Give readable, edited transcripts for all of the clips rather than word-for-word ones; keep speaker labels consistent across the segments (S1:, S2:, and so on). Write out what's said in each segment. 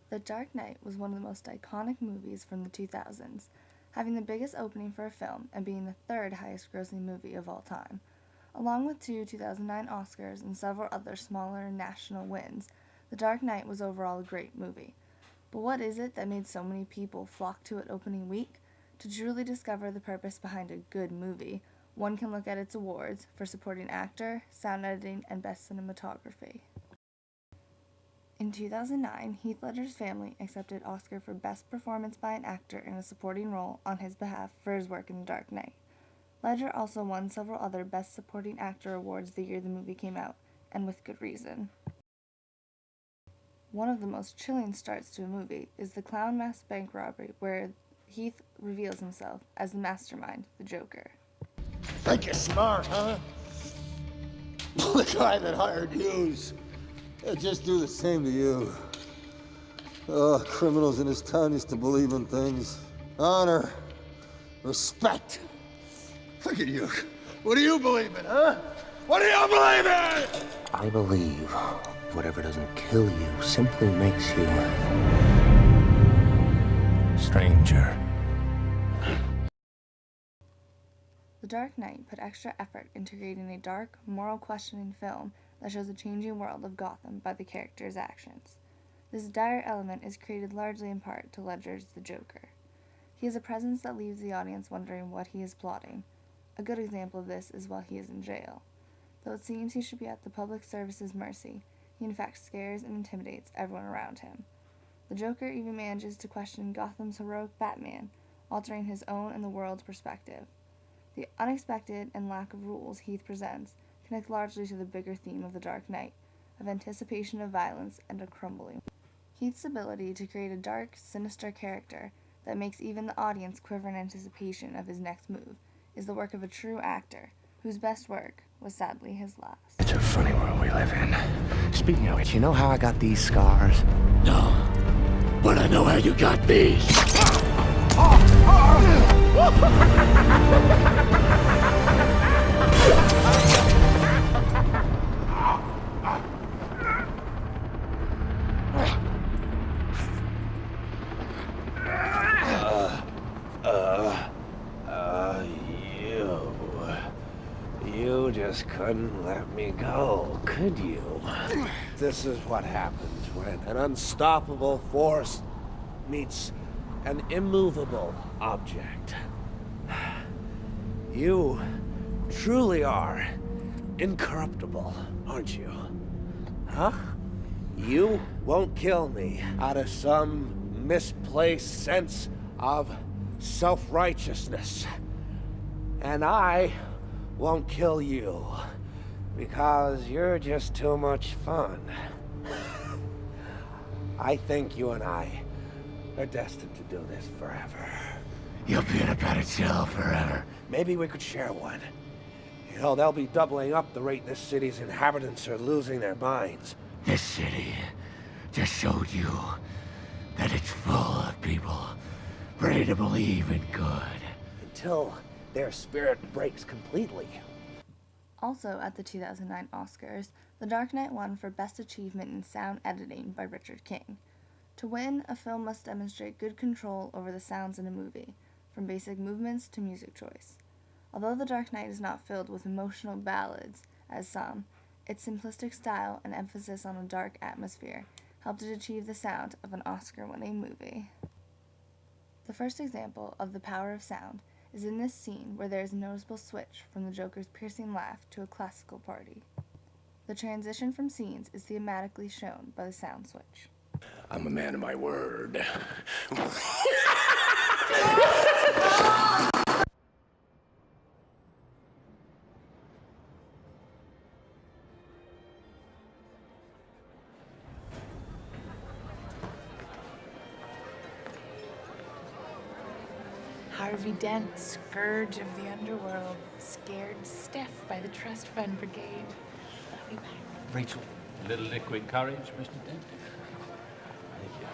S1: The Dark Knight was one of the most iconic movies from the 2000s, having the biggest opening for a film and being the third highest grossing movie of all time. Along with two 2009 Oscars and several other smaller national wins, The Dark Knight was overall a great movie. But what is it that made so many people flock to it opening week? To truly discover the purpose behind a good movie, one can look at its awards for supporting actor, sound editing, and best cinematography. In 2009, Heath Ledger's family accepted Oscar for Best Performance by an Actor in a Supporting Role on his behalf for his work in The Dark Knight. Ledger also won several other Best Supporting Actor awards the year the movie came out, and with good reason. One of the most chilling starts to a movie is the clown mask bank robbery, where Heath reveals himself as the mastermind, the Joker.
S2: Think you're smart, huh? The guy that hired yous. He'll just do the same to you. Oh, criminals in this town used to believe in things. Honor, respect. Look at you. What do you believe in, huh? What do you believe in?
S3: I believe whatever doesn't kill you simply makes you stranger.
S1: The Dark Knight put extra effort into creating a dark, moral-questioning film that shows the changing world of Gotham by the character's actions. This dire element is created largely in part to Ledger's The Joker. He has a presence that leaves the audience wondering what he is plotting. A good example of this is while he is in jail. Though it seems he should be at the public service's mercy, he in fact scares and intimidates everyone around him. The Joker even manages to question Gotham's heroic Batman, altering his own and the world's perspective. The unexpected and lack of rules Heath presents connect largely to the bigger theme of The Dark Knight, of anticipation of violence and a crumbling. Heath's ability to create a dark, sinister character that makes even the audience quiver in anticipation of his next move is the work of a true actor, whose best work was sadly his last.
S3: It's a funny world we live in. Speaking of which, you know how I got these scars?
S2: No, but I know how you got these.
S3: You just couldn't let me go, could you? This is what happens when an unstoppable force meets an immovable object. You truly are incorruptible, aren't you? Huh? You won't kill me out of some misplaced sense of self-righteousness. And I won't kill you because you're just too much fun. I think you and I are destined to do this forever.
S2: You'll be in a better jail forever.
S3: Maybe we could share one. You know, they'll be doubling up the rate this city's inhabitants are losing their minds.
S2: This city just showed you that it's full of people ready to believe in good.
S3: Until their spirit breaks completely.
S1: Also at the 2009 Oscars, The Dark Knight won for Best Achievement in Sound Editing by Richard King. To win, a film must demonstrate good control over the sounds in a movie, from basic movements to music choice. Although The Dark Knight is not filled with emotional ballads, as some, its simplistic style and emphasis on a dark atmosphere helped it achieve the sound of an Oscar-winning movie. The first example of the power of sound is in this scene where there is a noticeable switch from the Joker's piercing laugh to a classical party. The transition from scenes is thematically shown by the sound switch.
S2: I'm a man of my word.
S4: Harvey Dent, scourge of the underworld, scared stiff by the trust fund brigade. I'll be back.
S3: Rachel.
S5: A little liquid courage, Mr. Dent.
S3: Thank you.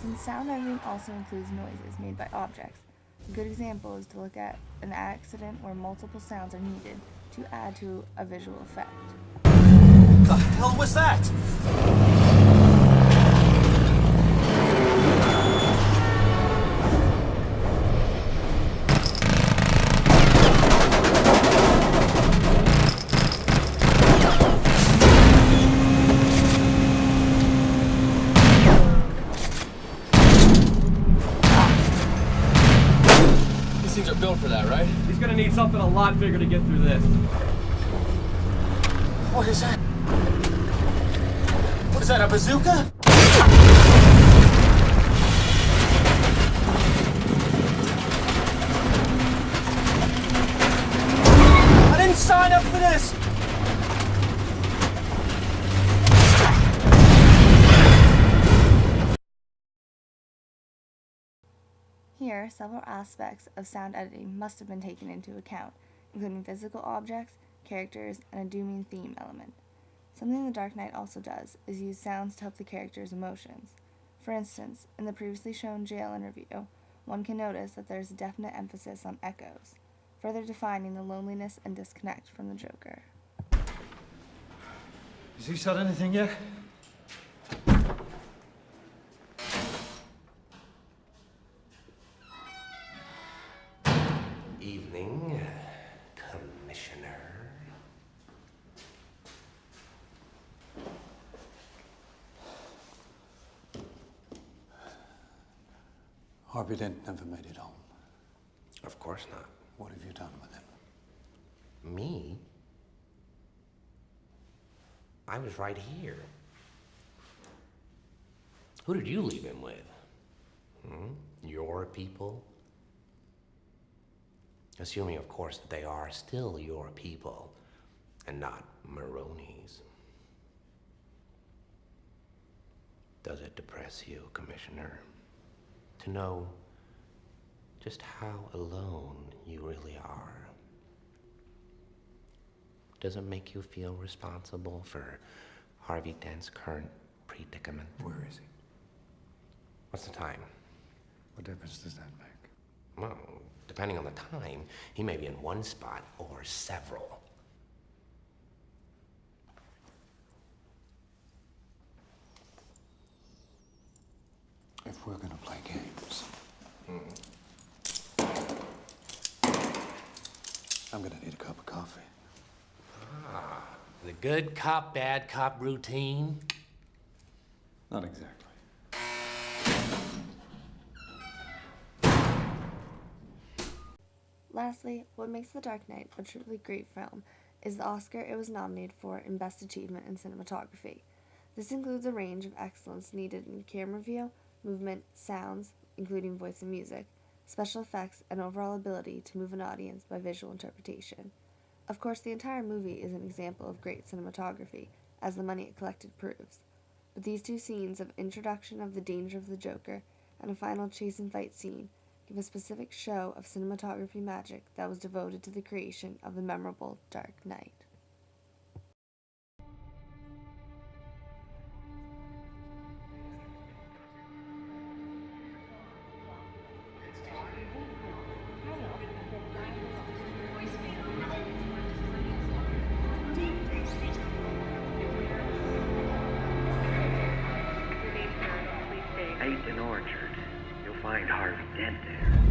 S1: Since sound editing also includes noises made by objects, a good example is to look at an accident where multiple sounds are needed to add to a visual effect.
S6: What the hell was that?
S5: built for that, right?
S6: He's gonna need something a lot bigger to get through this.
S7: What is that? What is that, a bazooka? I didn't sign up for this!
S1: Here, several aspects of sound editing must have been taken into account, including physical objects, characters, and a dooming theme element. Something The Dark Knight also does is use sounds to help the characters' emotions. For instance, in the previously shown jail interview, one can notice that there is a definite emphasis on echoes, further defining the loneliness and disconnect from the Joker.
S7: Has he said anything yet?
S3: Evening, Commissioner.
S8: Harvey Dent never made it home.
S3: Of course not.
S8: What have you done with him?
S3: Me? I was right here. Who did you leave him with? Your people? Assuming, of course, that they are still your people and not Maroney's. Does it depress you, Commissioner, to know just how alone you really are? Does it make you feel responsible for Harvey Dent's current predicament?
S8: Where is he?
S3: What's the time?
S8: What difference does that make?
S3: Well, depending on the time, he may be in one spot or several.
S8: If we're gonna play games, I'm gonna need a cup of coffee.
S3: The good cop, bad cop routine.
S8: Not exactly.
S1: Lastly, what makes The Dark Knight a truly great film is the Oscar it was nominated for in Best Achievement in Cinematography. This includes a range of excellence needed in camera view, movement, sounds, including voice and music, special effects, and overall ability to move an audience by visual interpretation. Of course, the entire movie is an example of great cinematography, as the money it collected proves. But these two scenes of introduction of the danger of the Joker and a final chase and fight scene give a specific show of cinematography magic that was devoted to the creation of the memorable Dark Knight.
S9: Eighth and Orchard. You'll find Harvey Dent there.